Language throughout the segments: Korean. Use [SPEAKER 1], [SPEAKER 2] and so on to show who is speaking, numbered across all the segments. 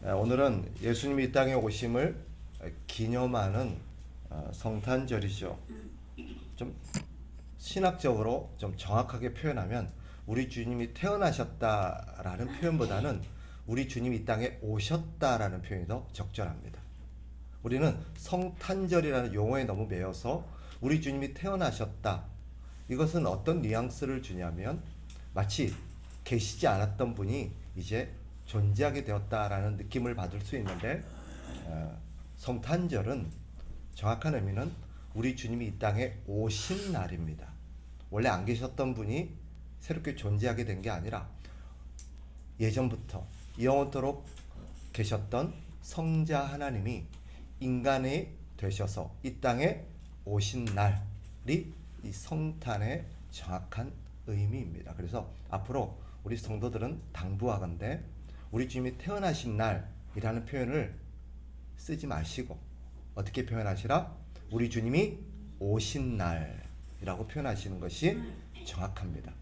[SPEAKER 1] 오늘은 예수님이 이 땅에 오심을 기념하는 성탄절이죠. 좀 신학적으로 좀 정확하게 표현하면 우리 주님이 태어나셨다라는 표현보다는 우리 주님이 이 땅에 오셨다라는 표현이 더 적절합니다. 우리는 성탄절이라는 용어에 너무 매여서 우리 주님이 태어나셨다. 이것은 어떤 뉘앙스를 주냐면 마치 계시지 않았던 분이 이제 존재하게 되었다라는 느낌을 받을 수 있는데, 성탄절은 정확한 의미는 우리 주님이 이 땅에 오신 날입니다. 원래 안 계셨던 분이 새롭게 존재하게 된 게 아니라 예전부터 영원토록 계셨던 성자 하나님이 인간이 되셔서 이 땅에 오신 날이 이 성탄의 정확한 의미입니다. 그래서 앞으로 우리 성도들은 당부하건대 우리 주님이 태어나신 날이라는 표현을 쓰지 마시고 어떻게 표현하시라? 우리 주님이 오신 날이라고 표현하시는 것이 정확합니다.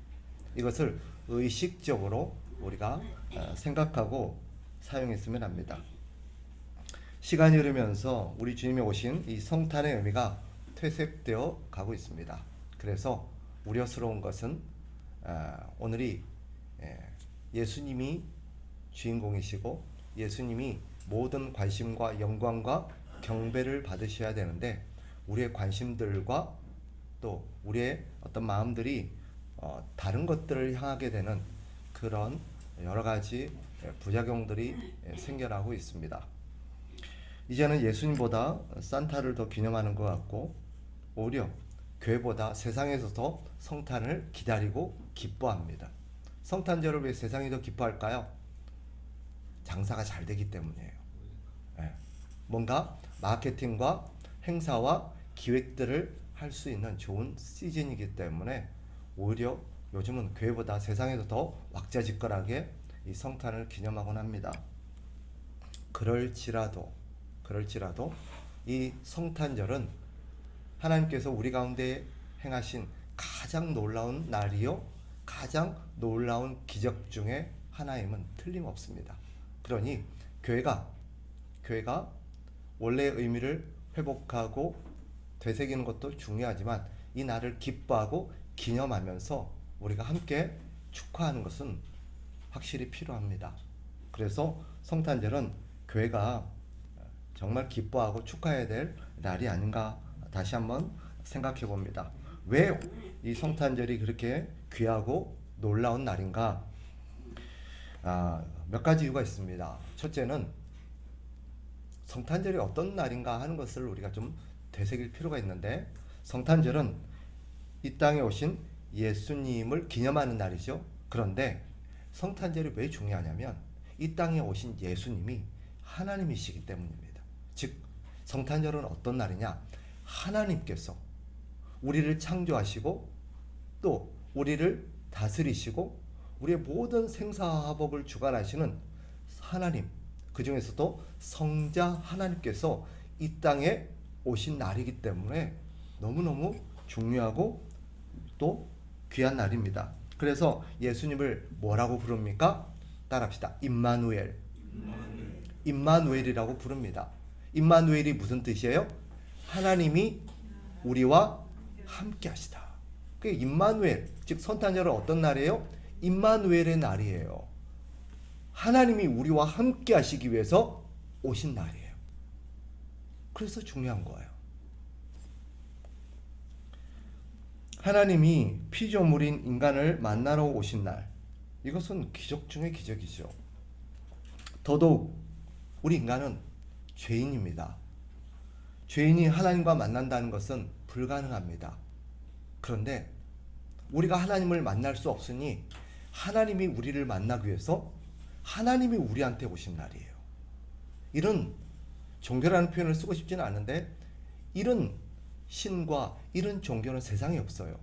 [SPEAKER 1] 이것을 의식적으로 우리가 생각하고 사용했으면 합니다. 시간이 흐르면서 우리 주님이 오신 이 성탄의 의미가 퇴색되어 가고 있습니다. 그래서 우려스러운 것은 오늘이 예수님이 주인공이시고 예수님이 모든 관심과 영광과 경배를 받으셔야 되는데 우리의 관심들과 또 우리의 어떤 마음들이 다른 것들을 향하게 되는 그런 여러 가지 부작용들이 생겨나고 있습니다. 이제는 예수님보다 산타를 더 기념하는 것 같고 오히려 교회보다 세상에서 더 성탄을 기다리고 기뻐합니다. 성탄절을 왜 세상이 더 기뻐할까요? 장사가 잘 되기 때문이에요. 뭔가 마케팅과 행사와 기획들을 할 수 있는 좋은 시즌이기 때문에 오히려 요즘은 교회보다 세상에서 더 왁자지껄하게 이 성탄을 기념하곤 합니다. 그럴지라도 이 성탄절은 하나님께서 우리 가운데 행하신 가장 놀라운 날이요 가장 놀라운 기적 중에 하나임은 틀림없습니다. 그러니 교회가 원래의 의미를 회복하고 되새기는 것도 중요하지만 이 날을 기뻐하고 기념하면서 우리가 함께 축하하는 것은 확실히 필요합니다. 그래서 성탄절은 교회가 정말 기뻐하고 축하해야 될 날이 아닌가 다시 한번 생각해 봅니다. 왜 이 성탄절이 그렇게 귀하고 놀라운 날인가? 몇 가지 이유가 있습니다. 첫째는 성탄절이 어떤 날인가 하는 것을 우리가 좀 되새길 필요가 있는데 성탄절은 이 땅에 오신 예수님을 기념하는 날이죠. 그런데 성탄절이 왜 중요하냐면 이 땅에 오신 예수님이 하나님이시기 때문입니다. 즉 성탄절은 어떤 날이냐? 하나님께서 우리를 창조하시고 또 우리를 다스리시고 우리의 모든 생사화복을 주관하시는 하나님, 그 중에서도 성자 하나님께서 이 땅에 오신 날이기 때문에 너무너무 중요하고 또 귀한 날입니다. 그래서 예수님을 뭐라고 부릅니까? 따라합시다. 임마누엘이라고 부릅니다. 임마누엘이 무슨 뜻이에요? 하나님이 우리와 함께 하시다. 그 임마누엘, 즉 성탄절은 어떤 날이에요? 임마누엘의 날이에요. 하나님이 우리와 함께 하시기 위해서 오신 날이에요. 그래서 중요한 거예요. 하나님이 피조물인 인간을 만나러 오신 날, 이것은 기적 중의 기적이죠. 더더욱 우리 인간은 죄인입니다. 죄인이 하나님과 만난다는 것은 불가능합니다. 그런데 우리가 하나님을 만날 수 없으니 하나님이 우리를 만나기 위해서 하나님이 우리한테 오신 날이에요. 이런 종교라는 표현을 쓰고 싶지는 않은데 이런 신과 이런 종교는 세상에 없어요.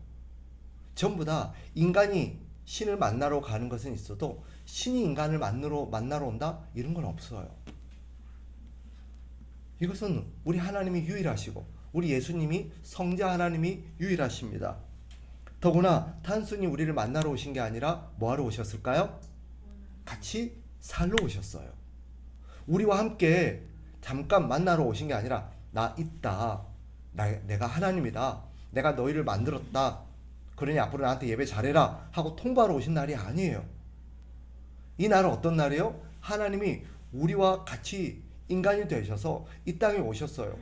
[SPEAKER 1] 전부 다 인간이 신을 만나러 가는 것은 있어도 신이 인간을 만나러 온다? 이런 건 없어요. 이것은 우리 하나님이 유일하시고 우리 예수님이 성자 하나님이 유일하십니다. 더구나 단순히 우리를 만나러 오신 게 아니라 뭐하러 오셨을까요? 같이 살러 오셨어요. 우리와 함께 잠깐 만나러 오신 게 아니라 나 있다. 내가 하나님이다. 내가 너희를 만들었다. 그러니 앞으로 나한테 예배 잘해라 하고 통보하러 오신 날이 아니에요. 이 날은 어떤 날이에요? 하나님이 우리와 같이 인간이 되셔서 이 땅에 오셨어요.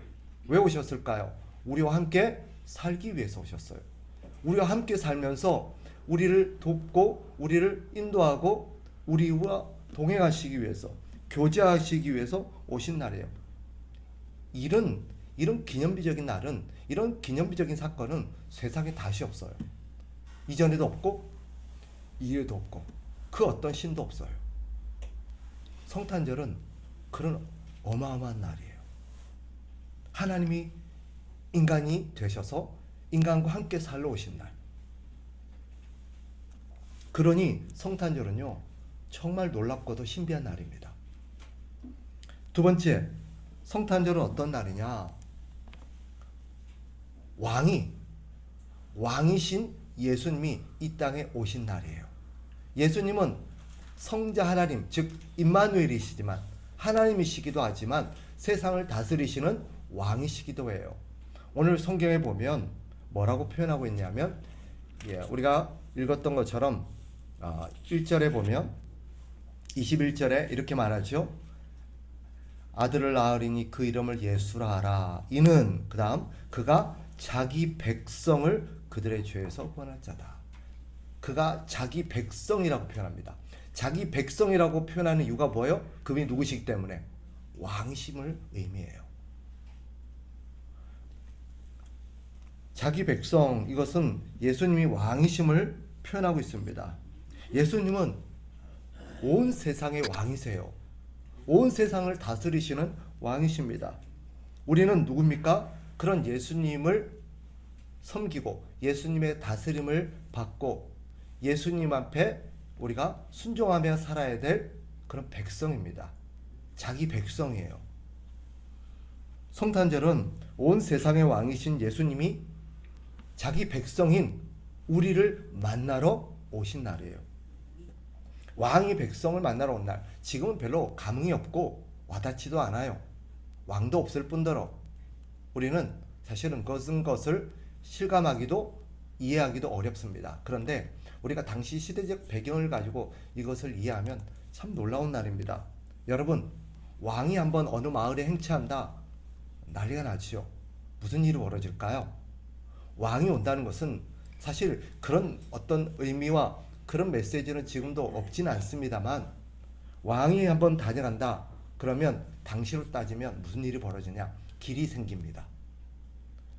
[SPEAKER 1] 왜 오셨을까요? 우리와 함께 살기 위해서 오셨어요. 우리와 함께 살면서 우리를 돕고 우리를 인도하고 우리와 동행하시기 위해서, 교제하시기 위해서 오신 날이에요. 이런 기념비적인 날은, 이런 기념비적인 사건은 세상에 다시 없어요. 이전에도 없고 이후에도 없고 그 어떤 신도 없어요. 성탄절은 그런 어마어마한 날이에요. 하나님이 인간이 되셔서 인간과 함께 살러 오신 날. 그러니 성탄절은요, 정말 놀랍고도 신비한 날입니다. 두 번째, 성탄절은 어떤 날이냐? 왕이신 예수님이 이 땅에 오신 날이에요. 예수님은 성자 하나님, 즉 임마누엘이시지만 하나님이시기도 하지만 세상을 다스리시는 왕이시기도 해요. 오늘 성경에 보면 뭐라고 표현하고 있냐면, 우리가 읽었던 것처럼 1절에 보면 21절에 이렇게 말하죠. 아들을 낳으리니 그 이름을 예수라 하라. 이는 그 다음 그가 자기 백성을 그들의 죄에서 구원할 자다. 그가 자기 백성이라고 표현합니다. 자기 백성이라고 표현하는 이유가 뭐예요? 그분이 누구시기 때문에? 왕이심을 의미해요. 자기 백성, 이것은 예수님이 왕이심을 표현하고 있습니다. 예수님은 온 세상의 왕이세요. 온 세상을 다스리시는 왕이십니다. 우리는 누굽니까? 그런 예수님을 섬기고 예수님의 다스림을 받고 예수님 앞에 우리가 순종하며 살아야 될 그런 백성입니다. 자기 백성이에요. 성탄절은 온 세상의 왕이신 예수님이 자기 백성인 우리를 만나러 오신 날이에요. 왕이 백성을 만나러 온 날. 지금은 별로 감흥이 없고 와닿지도 않아요. 왕도 없을 뿐더러 우리는 사실은 것을 실감하기도 이해하기도 어렵습니다. 그런데 우리가 당시 시대적 배경을 가지고 이것을 이해하면 참 놀라운 날입니다. 여러분, 왕이 한번 어느 마을에 행차한다, 난리가 나지요. 무슨 일이 벌어질까요? 왕이 온다는 것은 사실 그런 어떤 의미와 그런 메시지는 지금도 없지는 않습니다만, 왕이 한번 다녀간다 그러면 당시로 따지면 무슨 일이 벌어지냐? 길이 생깁니다.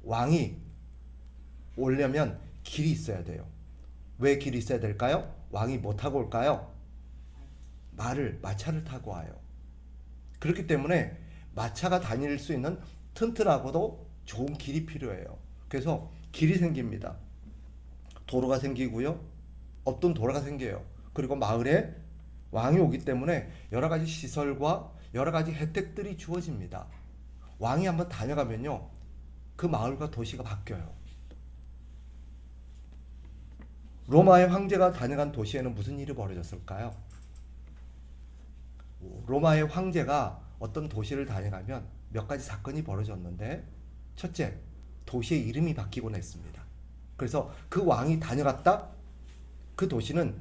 [SPEAKER 1] 왕이 오려면 길이 있어야 돼요. 왜 길이 있어야 될까요? 왕이 뭐 타고 올까요? 마차를 타고 와요. 그렇기 때문에 마차가 다닐 수 있는 튼튼하고도 좋은 길이 필요해요. 그래서 길이 생깁니다. 도로가 생기고요. 없던 도로가 생겨요. 그리고 마을에 왕이 오기 때문에 여러 가지 시설과 여러 가지 혜택들이 주어집니다. 왕이 한번 다녀가면요, 그 마을과 도시가 바뀌어요. 로마의 황제가 다녀간 도시에는 무슨 일이 벌어졌을까요? 로마의 황제가 어떤 도시를 다녀가면 몇 가지 사건이 벌어졌는데, 첫째, 도시의 이름이 바뀌곤 했습니다. 그래서 그 왕이 다녀갔다? 그 도시는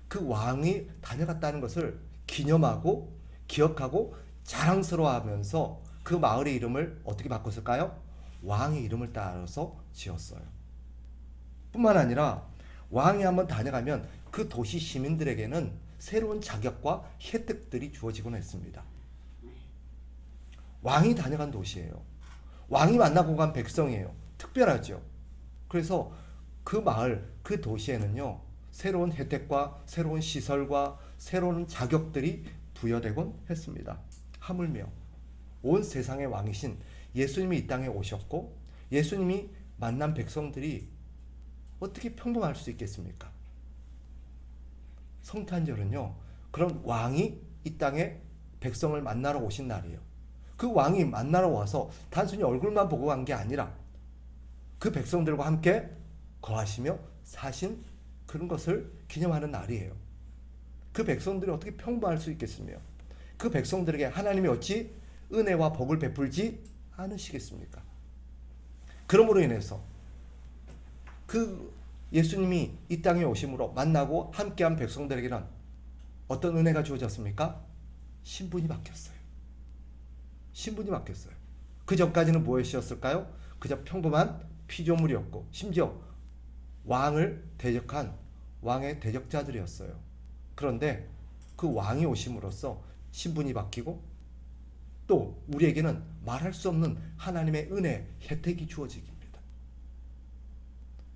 [SPEAKER 1] 그 왕이 다녀갔다는 것을 기념하고 기억하고 자랑스러워하면서 그 마을의 이름을 어떻게 바꿨을까요? 왕의 이름을 따라서 지었어요. 뿐만 아니라 왕이 한번 다녀가면 그 도시 시민들에게는 새로운 자격과 혜택들이 주어지곤 했습니다. 왕이 다녀간 도시예요. 왕이 만나고 간 백성이에요. 특별하죠. 그래서 그 마을, 그 도시에는요, 새로운 혜택과 새로운 시설과 새로운 자격들이 부여되곤 했습니다. 하물며 온 세상의 왕이신 예수님이 이 땅에 오셨고 예수님이 만난 백성들이 어떻게 평범할 수 있겠습니까? 성탄절은요, 그런 왕이 이 땅에 백성을 만나러 오신 날이에요. 그 왕이 만나러 와서 단순히 얼굴만 보고 간 게 아니라 그 백성들과 함께 거하시며 사신 그런 것을 기념하는 날이에요. 그 백성들이 어떻게 평범할 수 있겠으며, 그 백성들에게 하나님이 어찌 은혜와 복을 베풀지 않으시겠습니까? 그러므로 인해서 그 예수님이 이 땅에 오심으로 만나고 함께한 백성들에게는 어떤 은혜가 주어졌습니까? 신분이 바뀌었어요. 신분이 바뀌었어요. 그 전까지는 무엇이었을까요? 그저 평범한 피조물이었고 심지어 왕을 대적한 왕의 대적자들이었어요. 그런데 그 왕이 오심으로써 신분이 바뀌고 또 우리에게는 말할 수 없는 하나님의 은혜, 혜택이 주어지기입니다.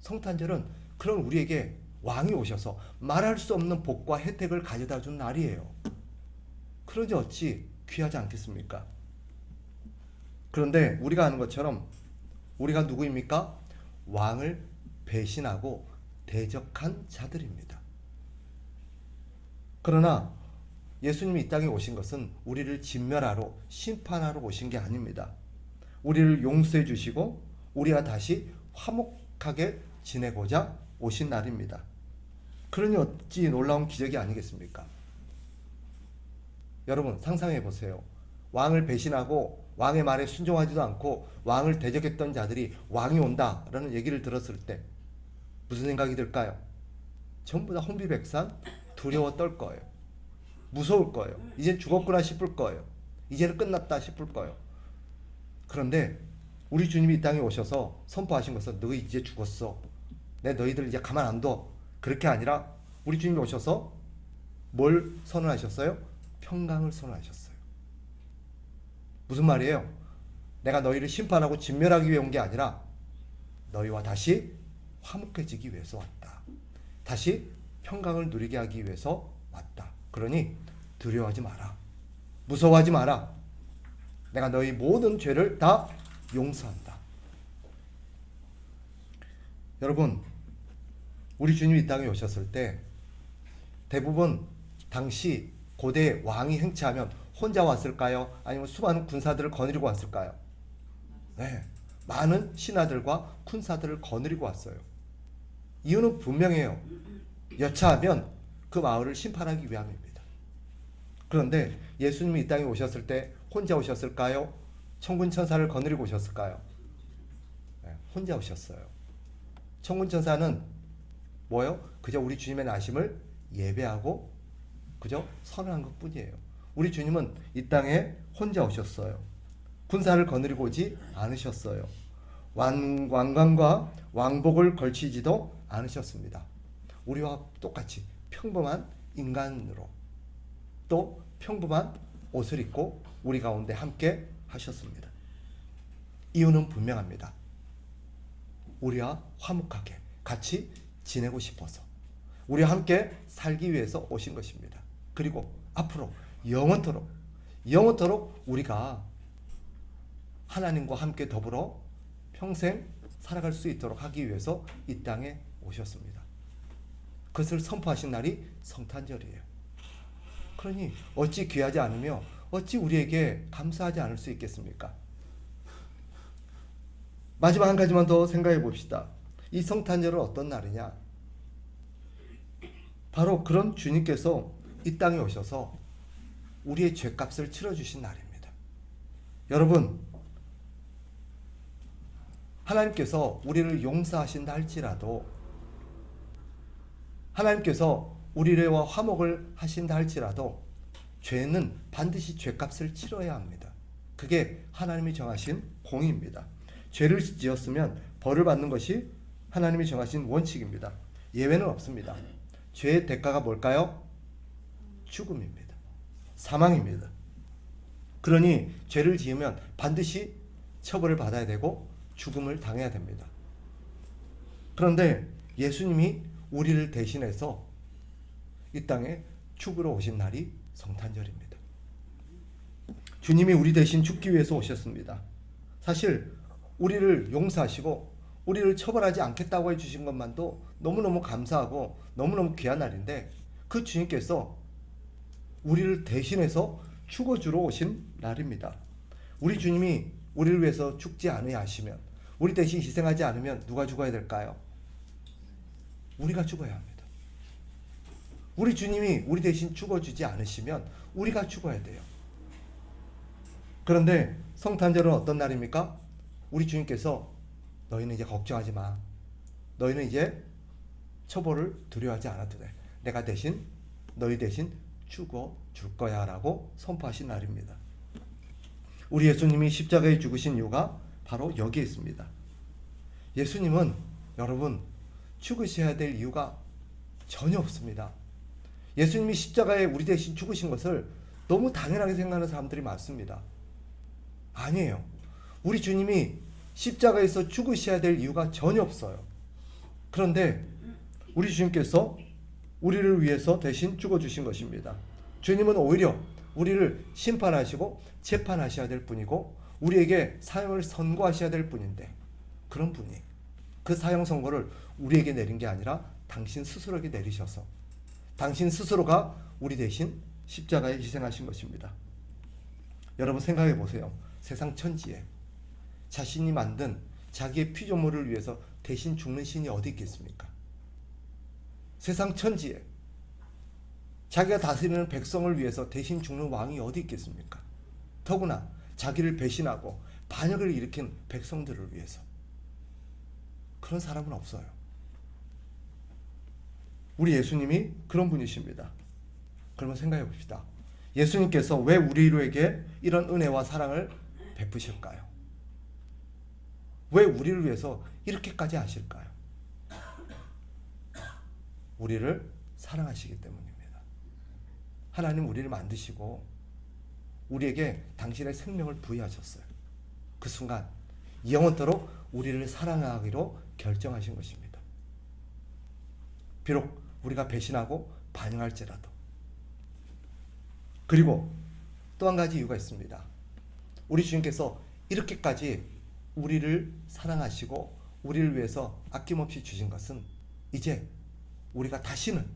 [SPEAKER 1] 성탄절은 그런 우리에게 왕이 오셔서 말할 수 없는 복과 혜택을 가져다 준 날이에요. 그러지 어찌 귀하지 않겠습니까? 그런데 우리가 아는 것처럼 우리가 누구입니까? 왕을 배신하고 대적한 자들입니다. 그러나 예수님이 이 땅에 오신 것은 우리를 진멸하러 심판하러 오신 게 아닙니다. 우리를 용서해 주시고 우리와 다시 화목하게 지내고자 오신 날입니다. 그러니 어찌 놀라운 기적이 아니겠습니까? 여러분 상상해 보세요. 왕을 배신하고 왕의 말에 순종하지도 않고 왕을 대적했던 자들이 왕이 온다라는 얘기를 들었을 때 무슨 생각이 들까요? 전부 다 혼비백산 두려워 떨 거예요. 무서울 거예요. 이제 죽었구나 싶을 거예요. 이제는 끝났다 싶을 거예요. 그런데 우리 주님이 이 땅에 오셔서 선포하신 것은 너희 이제 죽었어. 내 너희들 이제 가만 안 둬. 그렇게 아니라 우리 주님이 오셔서 뭘 선언하셨어요? 평강을 선언하셨어요. 무슨 말이에요? 내가 너희를 심판하고 진멸하기 위해 온 게 아니라 너희와 다시 화목해지기 위해서 왔다. 다시 평강을 누리게 하기 위해서 왔다. 그러니 두려워하지 마라. 무서워하지 마라. 내가 너희 모든 죄를 다 용서한다. 여러분, 우리 주님이 이 땅에 오셨을 때 대부분 당시 고대 왕이 행차하면 혼자 왔을까요? 아니면 수많은 군사들을 거느리고 왔을까요? 네, 많은 신하들과 군사들을 거느리고 왔어요. 이유는 분명해요. 여차하면 그 마을을 심판하기 위함입니다. 그런데 예수님이 이 땅에 오셨을 때 혼자 오셨을까요? 천군 천사를 거느리고 오셨을까요? 네, 혼자 오셨어요. 천군 천사는 뭐요? 그저 우리 주님의 나심을 예배하고 그저 선언한 것뿐이에요. 우리 주님은 이 땅에 혼자 오셨어요. 군사를 거느리고 오지 않으셨어요. 왕관과 왕복을 걸치지도 않으셨습니다. 우리와 똑같이 평범한 인간으로 또 평범한 옷을 입고 우리 가운데 함께 하셨습니다. 이유는 분명합니다. 우리와 화목하게 같이 지내고 싶어서 우리와 함께 살기 위해서 오신 것입니다. 그리고 앞으로 영원토록 우리가 하나님과 함께 더불어 평생 살아갈 수 있도록 하기 위해서 이 땅에 오셨습니다. 그것을 선포하신 날이 성탄절이에요. 그러니 어찌 귀하지 않으며 어찌 우리에게 감사하지 않을 수 있겠습니까? 마지막 한 가지만 더 생각해 봅시다. 이 성탄절은 어떤 날이냐? 바로 그런 주님께서 이 땅에 오셔서 우리의 죄값을 치러주신 날입니다. 여러분, 하나님께서 우리를 용서하신다 할지라도 하나님께서 우리와 화목을 하신다 할지라도 죄는 반드시 죄값을 치러야 합니다. 그게 하나님이 정하신 공의입니다. 죄를 지었으면 벌을 받는 것이 하나님이 정하신 원칙입니다. 예외는 없습니다. 죄의 대가가 뭘까요? 죽음입니다. 사망입니다. 그러니 죄를 지으면 반드시 처벌을 받아야 되고 죽음을 당해야 됩니다. 그런데 예수님이 우리를 대신해서 이 땅에 죽으러 오신 날이 성탄절입니다. 주님이 우리 대신 죽기 위해서 오셨습니다. 사실 우리를 용서하시고 우리를 처벌하지 않겠다고 해주신 것만도 너무너무 감사하고 너무너무 귀한 날인데 그 주님께서 우리를 대신해서 죽어주러 오신 날입니다. 우리 주님이 우리를 위해서 죽지 않으야 하시면 우리 대신 희생하지 않으면 누가 죽어야 될까요? 우리가 죽어야 합니다. 우리 주님이 우리 대신 죽어주지 않으시면 우리가 죽어야 돼요. 그런데 성탄절은 어떤 날입니까? 우리 주님께서 너희는 이제 걱정하지 마. 너희는 이제 처벌을 두려워하지 않아도 돼. 내가 대신 너희 대신 죽어 줄 거야 라고 선포하신 날입니다. 우리 예수님이 십자가에 죽으신 이유가 바로 여기에 있습니다. 예수님은 여러분 죽으셔야 될 이유가 전혀 없습니다. 예수님이 십자가에 우리 대신 죽으신 것을 너무 당연하게 생각하는 사람들이 많습니다. 아니에요. 우리 주님이 십자가에서 죽으셔야 될 이유가 전혀 없어요. 그런데 우리 주님께서 우리를 위해서 대신 죽어주신 것입니다. 주님은 오히려 우리를 심판하시고 재판하셔야 될 분이고 우리에게 사형을 선고하셔야 될 분인데 그런 분이 그 사형 선고를 우리에게 내린 게 아니라 당신 스스로에게 내리셔서 당신 스스로가 우리 대신 십자가에 희생하신 것입니다. 여러분 생각해 보세요. 세상 천지에 자신이 만든 자기의 피조물을 위해서 대신 죽는 신이 어디 있겠습니까? 세상 천지에 자기가 다스리는 백성을 위해서 대신 죽는 왕이 어디 있겠습니까? 더구나 자기를 배신하고 반역을 일으킨 백성들을 위해서 그런 사람은 없어요. 우리 예수님이 그런 분이십니다. 그러면 생각해 봅시다. 예수님께서 왜 우리에게 이런 은혜와 사랑을 베푸실까요? 왜 우리를 위해서 이렇게까지 하실까요? 우리를 사랑하시기 때문입니다. 하나님 우리를 만드시고 우리에게 당신의 생명을 부여하셨어요. 그 순간 영원토록 우리를 사랑하기로 결정하신 것입니다. 비록 우리가 배신하고 반응할지라도. 그리고 또 한 가지 이유가 있습니다. 우리 주님께서 이렇게까지 우리를 사랑하시고 우리를 위해서 아낌없이 주신 것은 이제 우리가 다시는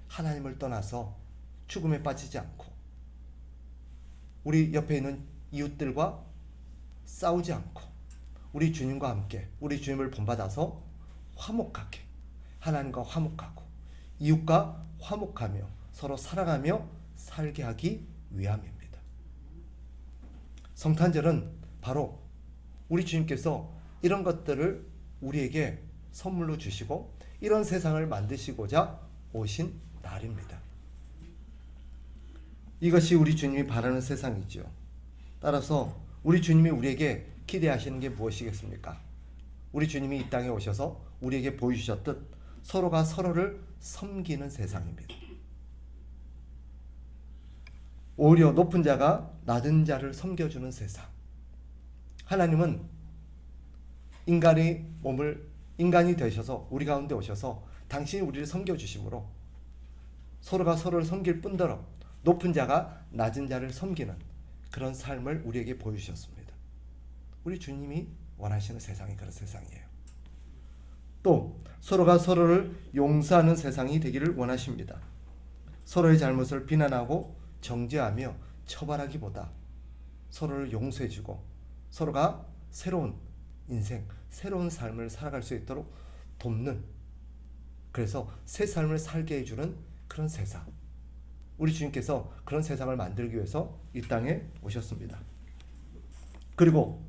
[SPEAKER 1] 하나님을 떠나서 죽음에 빠지지 않고 우리 옆에 있는 이웃들과 싸우지 않고 우리 주님과 함께 우리 주님을 본받아서 화목하게 하나님과 화목하고 이웃과 화목하며 서로 사랑하며 살게 하기 위함입니다. 성탄절은 바로 우리 주님께서 이런 것들을 우리에게 선물로 주시고 이런 세상을 만드시고자 오신 날입니다. 이것이 우리 주님이 바라는 세상이죠. 따라서 우리 주님이 우리에게 기대하시는 게 무엇이겠습니까? 우리 주님이 이 땅에 오셔서 우리에게 보여주셨듯 서로가 서로를 섬기는 세상입니다. 오히려 높은 자가 낮은 자를 섬겨주는 세상. 하나님은 인간이 되셔서 우리 가운데 오셔서 당신이 우리를 섬겨주심으로 서로가 서로를 섬길 뿐더러 높은 자가 낮은 자를 섬기는 그런 삶을 우리에게 보여주셨습니다. 우리 주님이 원하시는 세상이 그런 세상이에요. 또 서로가 서로를 용서하는 세상이 되기를 원하십니다. 서로의 잘못을 비난하고 정죄하며 처벌하기보다 서로를 용서해주고 서로가 새로운 인생, 새로운 삶을 살아갈 수 있도록 돕는, 그래서 새 삶을 살게 해주는 그런 세상. 우리 주님께서 그런 세상을 만들기 위해서 이 땅에 오셨습니다. 그리고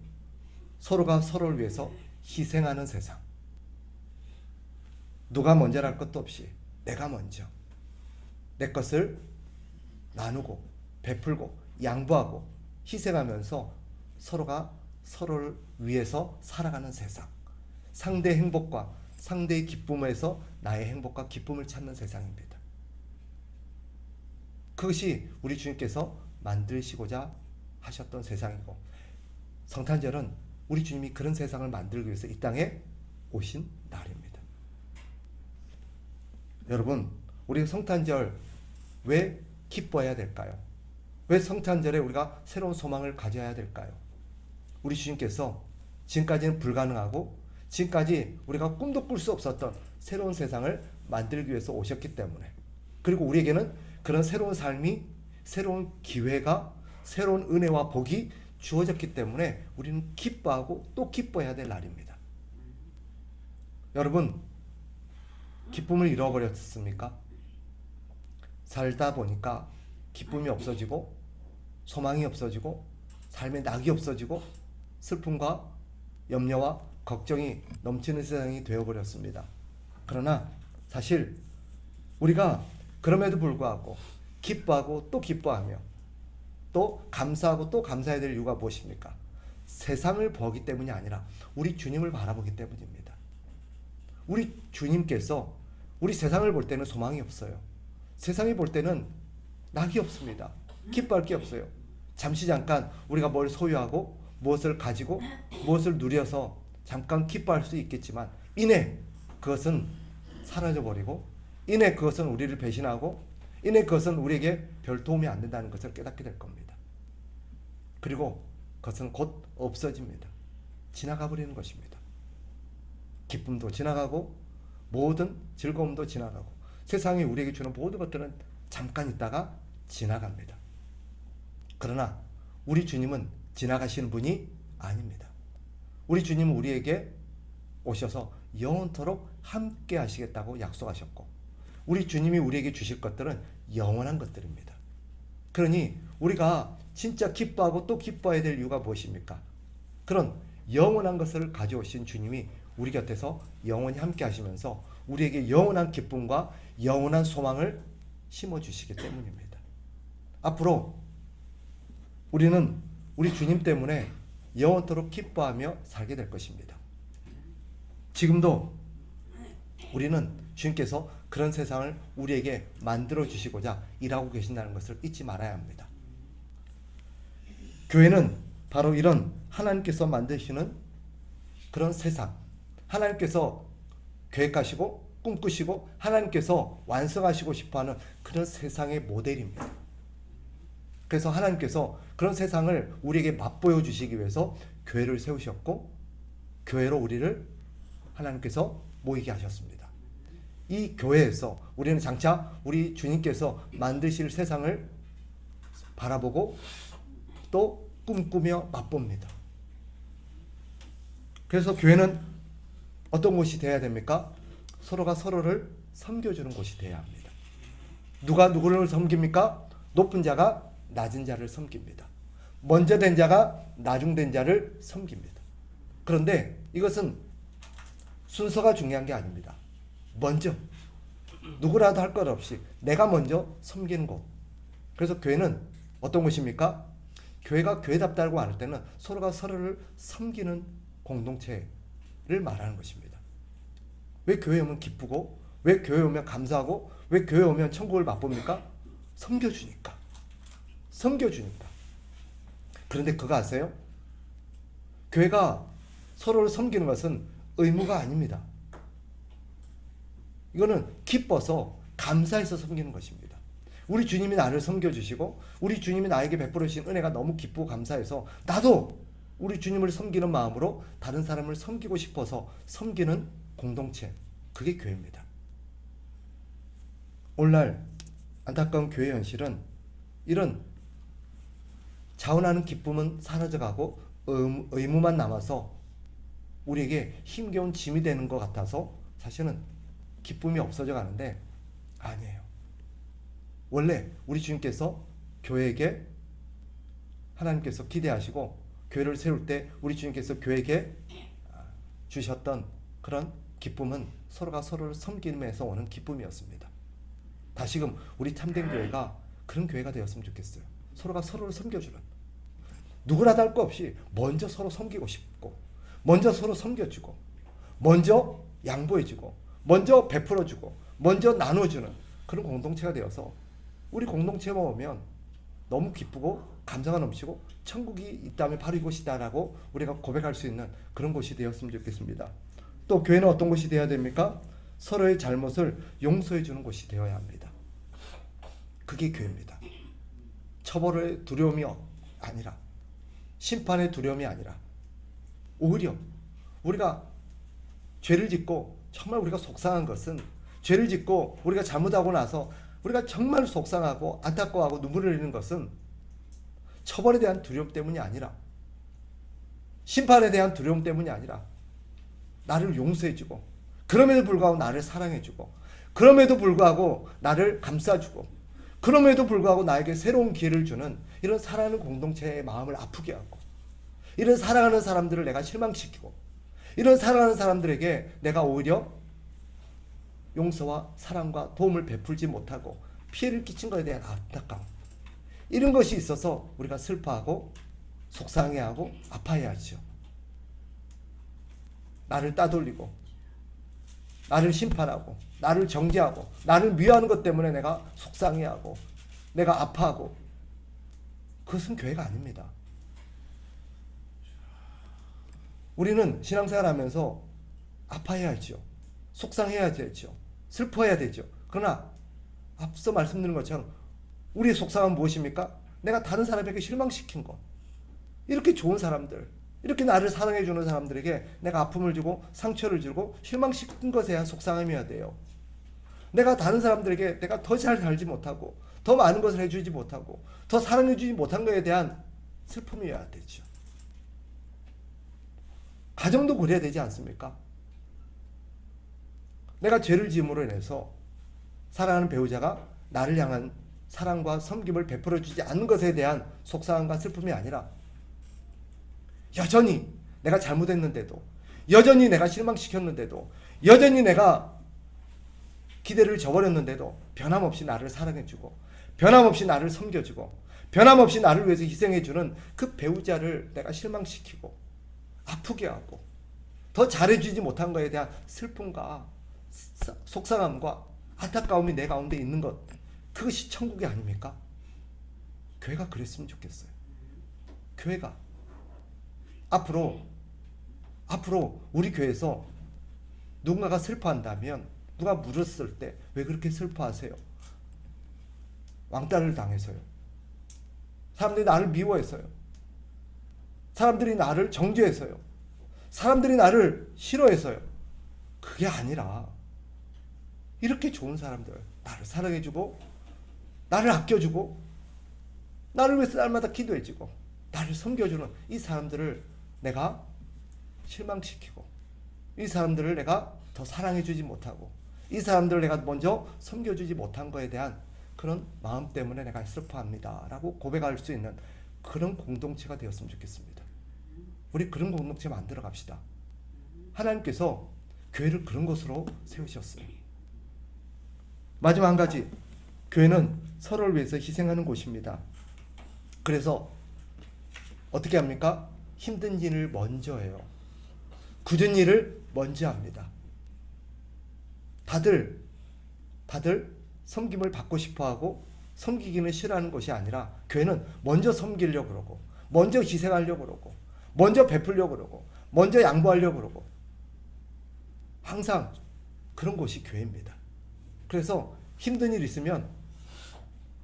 [SPEAKER 1] 서로가 서로를 위해서 희생하는 세상. 누가 먼저랄 것도 없이 내가 먼저 내 것을 나누고 베풀고 양보하고 희생하면서 서로가 서로를 위해서 살아가는 세상. 상대의 행복과 상대의 기쁨에서 나의 행복과 기쁨을 찾는 세상입니다. 그것이 우리 주님께서 만드시고자 하셨던 세상이고, 성탄절은 우리 주님이 그런 세상을 만들기 위해서 이 땅에 오신 날입니다. 여러분, 우리 성탄절 왜 기뻐해야 될까요? 왜 성탄절에 우리가 새로운 소망을 가져야 될까요? 우리 주님께서 지금까지는 불가능하고 지금까지 우리가 꿈도 꿀 수 없었던 새로운 세상을 만들기 위해서 오셨기 때문에, 그리고 우리에게는 그런 새로운 삶이, 새로운 기회가, 새로운 은혜와 복이 주어졌기 때문에 우리는 기뻐하고 또 기뻐해야 될 날입니다. 여러분, 기쁨을 잃어버렸습니까? 살다 보니까 기쁨이 없어지고 소망이 없어지고 삶의 낙이 없어지고 슬픔과 염려와 걱정이 넘치는 세상이 되어버렸습니다. 그러나 사실 우리가 그럼에도 불구하고 기뻐하고 또 기뻐하며 또 감사하고 또 감사해야 될 이유가 무엇입니까? 세상을 보기 때문이 아니라 우리 주님을 바라보기 때문입니다. 우리 주님께서 우리 세상을 볼 때는 소망이 없어요. 세상이 볼 때는 낙이 없습니다. 기뻐할 게 없어요. 잠시 잠깐 우리가 뭘 소유하고 무엇을 가지고 무엇을 누려서 잠깐 기뻐할 수 있겠지만 이내 그것은 사라져버리고 이내 그것은 우리를 배신하고 이내 그것은 우리에게 별 도움이 안 된다는 것을 깨닫게 될 겁니다. 그리고 그것은 곧 없어집니다. 지나가 버리는 것입니다. 기쁨도 지나가고 모든 즐거움도 지나가고 세상이 우리에게 주는 모든 것들은 잠깐 있다가 지나갑니다. 그러나 우리 주님은 지나가시는 분이 아닙니다. 우리 주님은 우리에게 오셔서 영원토록 함께 하시겠다고 약속하셨고 우리 주님이 우리에게 주실 것들은 영원한 것들입니다. 그러니 우리가 진짜 기뻐하고 또 기뻐해야 될 이유가 무엇입니까? 그런 영원한 것을 가져오신 주님이 우리 곁에서 영원히 함께 하시면서 우리에게 영원한 기쁨과 영원한 소망을 심어주시기 때문입니다. 앞으로 우리는 우리 주님 때문에 영원토록 기뻐하며 살게 될 것입니다. 지금도 우리는 주님께서 그런 세상을 우리에게 만들어 주시고자 일하고 계신다는 것을 잊지 말아야 합니다. 교회는 바로 이런 하나님께서 만드시는 그런 세상, 하나님께서 계획하시고 꿈꾸시고 하나님께서 완성하시고 싶어하는 그런 세상의 모델입니다. 그래서 하나님께서 그런 세상을 우리에게 맛보여 주시기 위해서 교회를 세우셨고 교회로 우리를 하나님께서 모이게 하셨습니다. 이 교회에서 우리는 장차 우리 주님께서 만드실 세상을 바라보고 또 꿈꾸며 맛봅니다. 그래서 교회는 어떤 곳이 되어야 됩니까? 서로가 서로를 섬겨주는 곳이 되어야 합니다. 누가 누구를 섬깁니까? 높은 자가 낮은 자를 섬깁니다. 먼저 된 자가 나중된 자를 섬깁니다. 그런데 이것은 순서가 중요한 게 아닙니다. 먼저 누구라도 할 것 없이 내가 먼저 섬기는 곳. 그래서 교회는 어떤 곳입니까? 교회가 교회답다고 할 때는 서로가 서로를 섬기는 공동체를 말하는 것입니다. 왜 교회에 오면 기쁘고 왜 교회에 오면 감사하고 왜 교회에 오면 천국을 맛봅니까? 섬겨주니까. 섬겨주니까. 그런데 그거 아세요? 교회가 서로를 섬기는 것은 의무가 아닙니다. 이거는 기뻐서 감사해서 섬기는 것입니다. 우리 주님이 나를 섬겨주시고 우리 주님이 나에게 베풀어 주신 은혜가 너무 기쁘고 감사해서 나도 우리 주님을 섬기는 마음으로 다른 사람을 섬기고 싶어서 섬기는 공동체, 그게 교회입니다. 오늘날 안타까운 교회 현실은 이런 자원하는 기쁨은 사라져가고 의무만 남아서 우리에게 힘겨운 짐이 되는 것 같아서 사실은 기쁨이 없어져 가는데 아니에요. 원래 우리 주님께서 교회에게 하나님께서 기대하시고 교회를 세울 때 우리 주님께서 교회에게 주셨던 그런 기쁨은 서로가 서로를 섬김에서 오는 기쁨이었습니다. 다시금 우리 참된 교회가 그런 교회가 되었으면 좋겠어요. 서로가 서로를 섬겨주는, 누구라도 할 거 없이 먼저 서로 섬기고 싶고 먼저 서로 섬겨주고 먼저 양보해주고 먼저 베풀어주고 먼저 나눠주는 그런 공동체가 되어서 우리 공동체만 오면 너무 기쁘고 감사가 넘치고 천국이 있다면 바로 이곳이다라고 우리가 고백할 수 있는 그런 곳이 되었으면 좋겠습니다. 또 교회는 어떤 곳이 되어야 됩니까? 서로의 잘못을 용서해 주는 곳이 되어야 합니다. 그게 교회입니다. 처벌의 두려움이 아니라 심판의 두려움이 아니라 오히려 우리가 죄를 짓고 정말 우리가 속상한 것은 죄를 짓고 우리가 잘못하고 나서 우리가 정말 속상하고 안타까워하고 눈물을 흘리는 것은 처벌에 대한 두려움 때문이 아니라 심판에 대한 두려움 때문이 아니라 나를 용서해주고 그럼에도 불구하고 나를 사랑해주고 그럼에도 불구하고 나를 감싸주고 그럼에도 불구하고 나에게 새로운 기회를 주는 이런 사랑하는 공동체의 마음을 아프게 하고, 이런 사랑하는 사람들을 내가 실망시키고, 이런 사랑하는 사람들에게 내가 오히려 용서와 사랑과 도움을 베풀지 못하고 피해를 끼친 것에 대한 안타까움, 이런 것이 있어서 우리가 슬퍼하고 속상해하고 아파해야죠. 나를 따돌리고 나를 심판하고 나를 정죄하고 나를 미워하는 것 때문에 내가 속상해하고 내가 아파하고, 그것은 교회가 아닙니다. 우리는 신앙생활 하면서 아파해야죠. 속상해야 되죠. 슬퍼해야 되죠. 그러나 앞서 말씀드린 것처럼 우리의 속상함은 무엇입니까? 내가 다른 사람에게 실망시킨 것. 이렇게 좋은 사람들, 이렇게 나를 사랑해주는 사람들에게 내가 아픔을 주고 상처를 주고 실망시킨 것에 대한 속상함이어야 돼요. 내가 다른 사람들에게 내가 더 잘 살지 못하고 더 많은 것을 해주지 못하고 더 사랑해주지 못한 것에 대한 슬픔이어야 되죠. 가정도 그래야 되지 않습니까? 내가 죄를 지음으로 인해서 사랑하는 배우자가 나를 향한 사랑과 섬김을 베풀어주지 않는 것에 대한 속상함과 슬픔이 아니라, 여전히 내가 잘못했는데도, 여전히 내가 실망시켰는데도, 여전히 내가 기대를 저버렸는데도 변함없이 나를 사랑해주고 변함없이 나를 섬겨주고 변함없이 나를 위해서 희생해주는 그 배우자를 내가 실망시키고 아프게 하고 더 잘해주지 못한 것에 대한 슬픔과 속상함과 안타까움이 내 가운데 있는 것, 그것이 천국이 아닙니까? 교회가 그랬으면 좋겠어요. 교회가 앞으로 우리 교회에서 누군가가 슬퍼한다면, 누가 물었을 때 왜 그렇게 슬퍼하세요? 왕따를 당해서요. 사람들이 나를 미워해서요. 사람들이 나를 정죄해서요. 사람들이 나를 싫어해서요. 그게 아니라 이렇게 좋은 사람들, 나를 사랑해주고 나를 아껴주고 나를 위해서 날마다 기도해주고 나를 섬겨주는 이 사람들을 내가 실망시키고, 이 사람들을 내가 더 사랑해주지 못하고, 이 사람들을 내가 먼저 섬겨주지 못한 것에 대한 그런 마음 때문에 내가 슬퍼합니다 라고 고백할 수 있는 그런 공동체가 되었으면 좋겠습니다. 우리 그런 공동체 만들어 갑시다. 하나님께서 교회를 그런 것으로 세우셨어요. 마지막 한 가지, 교회는 서로를 위해서 희생하는 곳입니다. 그래서 어떻게 합니까? 힘든 일을 먼저 해요. 굳은 일을 먼저 합니다. 다들 섬김을 받고 싶어하고 섬기기는 싫어하는 것이 아니라, 교회는 먼저 섬기려고 그러고 먼저 희생하려고 그러고 먼저 베풀려고 그러고 먼저 양보하려고 그러고, 항상 그런 곳이 교회입니다. 그래서 힘든 일 있으면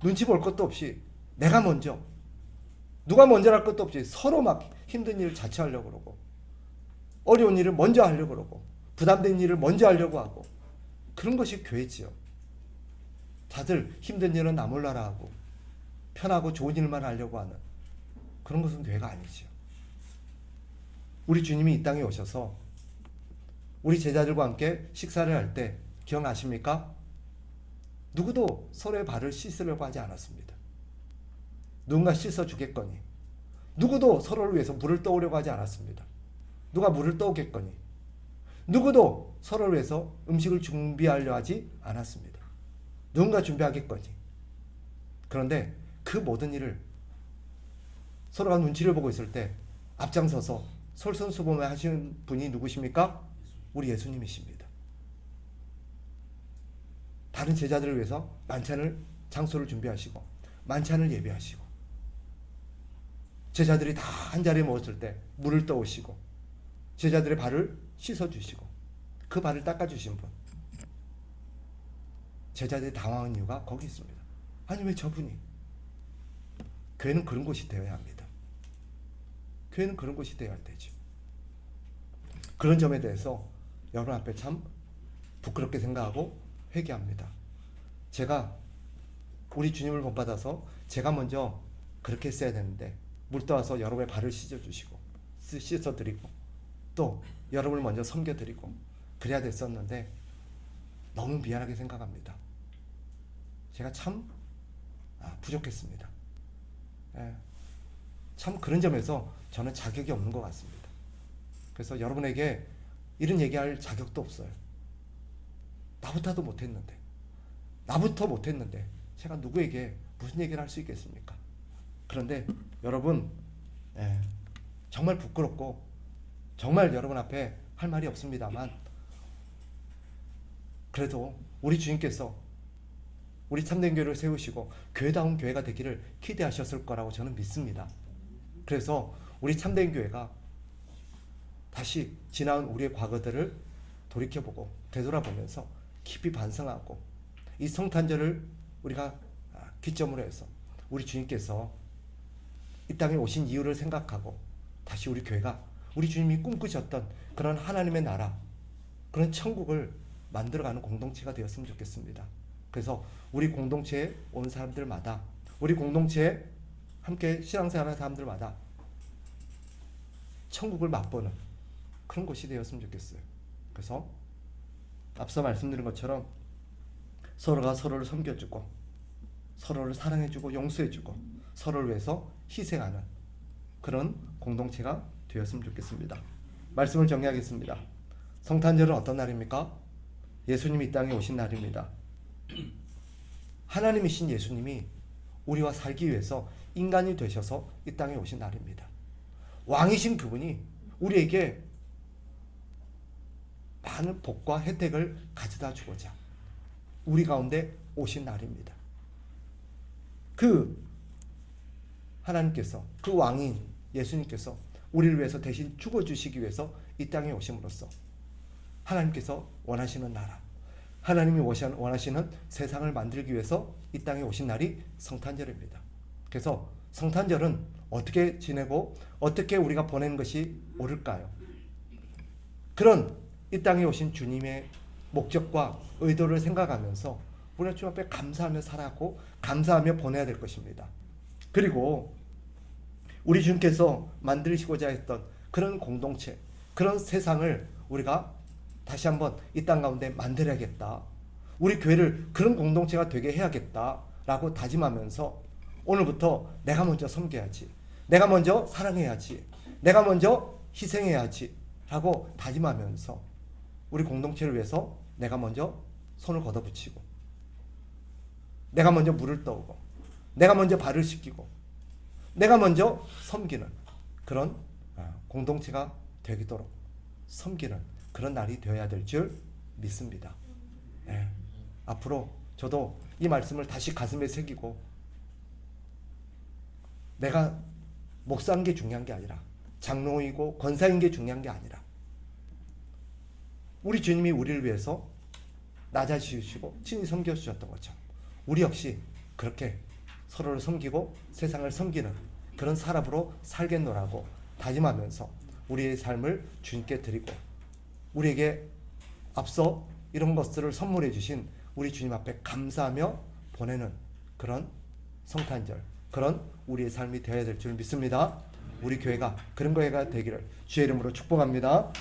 [SPEAKER 1] 눈치 볼 것도 없이 내가 먼저, 누가 먼저랄 것도 없이 서로 막 힘든 일을 자처하려고 그러고 어려운 일을 먼저 하려고 그러고 부담된 일을 먼저 하려고 하고, 그런 것이 교회지요. 다들 힘든 일은 나 몰라라 하고 편하고 좋은 일만 하려고 하는 그런 것은 교회가 아니지요. 우리 주님이 이 땅에 오셔서 우리 제자들과 함께 식사를 할 때 기억나십니까? 누구도 서로의 발을 씻으려고 하지 않았습니다. 누군가 씻어주겠거니, 누구도 서로를 위해서 물을 떠오려고 하지 않았습니다. 누가 물을 떠오겠거니, 누구도 서로를 위해서 음식을 준비하려 하지 않았습니다. 누군가 준비하겠거니. 그런데 그 모든 일을 서로가 눈치를 보고 있을 때 앞장서서 솔선수범을 하시는 분이 누구십니까? 우리 예수님이십니다. 다른 제자들을 위해서 장소를 준비하시고 만찬을 예배하시고, 제자들이 다 한자리에 모였을 때 물을 떠오시고 제자들의 발을 씻어주시고 그 발을 닦아주신 분. 제자들이 당황한 이유가 거기 있습니다. 아니 왜 저분이? 교회는 그런 곳이 되어야 합니다. 교회는 그런 곳이 되어야 되죠. 그런 점에 대해서 여러분 앞에 참 부끄럽게 생각하고 회개합니다. 제가 우리 주님을 본받아서 제가 먼저 그렇게 했어야 되는데 물 떠와서 여러분의 발을 씻어주시고 씻어드리고 또 여러분을 먼저 섬겨드리고 그래야 됐었는데 너무 미안하게 생각합니다. 제가 참 부족했습니다. 예. 참 그런 점에서 저는 자격이 없는 것 같습니다. 그래서 여러분에게 이런 얘기할 자격도 없어요. 나부터 못했는데 제가 누구에게 무슨 얘기를 할 수 있겠습니까? 그런데 여러분, 정말 부끄럽고 정말 여러분 앞에 할 말이 없습니다만, 그래도 우리 주님께서 우리 참된 교회를 세우시고 교회다운 교회가 되기를 기대하셨을 거라고 저는 믿습니다. 그래서 우리 참된 교회가 다시 지나온 우리의 과거들을 돌이켜보고 되돌아보면서 깊이 반성하고, 이 성탄절을 우리가 기점으로 해서 우리 주님께서 이 땅에 오신 이유를 생각하고 다시 우리 교회가 우리 주님이 꿈꾸셨던 그런 하나님의 나라, 그런 천국을 만들어가는 공동체가 되었으면 좋겠습니다. 그래서 우리 공동체에 온 사람들마다, 우리 공동체에 함께 신앙생활하는 사람들마다 천국을 맛보는 그런 곳이 되었으면 좋겠어요. 그래서 앞서 말씀드린 것처럼 서로가 서로를 섬겨주고 서로를 사랑해주고 용서해주고 서로를 위해서 희생하는 그런 공동체가 되었으면 좋겠습니다. 말씀을 정리하겠습니다. 성탄절은 어떤 날입니까? 예수님이 이 땅에 오신 날입니다. 하나님이신 예수님이 우리와 살기 위해서 인간이 되셔서 이 땅에 오신 날입니다. 왕이신 그분이 우리에게 많은 복과 혜택을 가져다 주고자 우리 가운데 오신 날입니다. 그 하나님께서, 그 왕인 예수님께서 우리를 위해서 대신 죽어주시기 위해서 이 땅에 오심으로써 하나님께서 원하시는 나라, 하나님이 원하시는 세상을 만들기 위해서 이 땅에 오신 날이 성탄절입니다. 그래서 성탄절은 어떻게 지내고 어떻게 우리가 보내는 것이 옳을까요? 그런 이 땅에 오신 주님의 목적과 의도를 생각하면서 우리가 주님 앞에 감사하며 살아가고 감사하며 보내야 될 것입니다. 그리고 우리 주님께서 만드시고자 했던 그런 공동체, 그런 세상을 우리가 다시 한번 이 땅 가운데 만들어야겠다, 우리 교회를 그런 공동체가 되게 해야겠다라고 다짐하면서 오늘부터 내가 먼저 섬겨야지, 내가 먼저 사랑해야지, 내가 먼저 희생해야지 라고 다짐하면서 우리 공동체를 위해서 내가 먼저 손을 걷어붙이고, 내가 먼저 물을 떠오고, 내가 먼저 발을 씻기고, 내가 먼저 섬기는 그런 공동체가 되도록 섬기는 그런 날이 되어야 될 줄 믿습니다. 앞으로 저도 이 말씀을 다시 가슴에 새기고, 내가 목사인 게 중요한 게 아니라, 장로이고 권사인 게 중요한 게 아니라, 우리 주님이 우리를 위해서 낮아지시고 친히 섬겨주셨던 것처럼 우리 역시 그렇게 서로를 섬기고 세상을 섬기는 그런 사람으로 살겠노라고 다짐하면서 우리의 삶을 주님께 드리고, 우리에게 앞서 이런 것들을 선물해 주신 우리 주님 앞에 감사하며 보내는 그런 성탄절, 그런 우리의 삶이 되어야 될 줄 믿습니다. 우리 교회가 그런 교회가 되기를 주의 이름으로 축복합니다.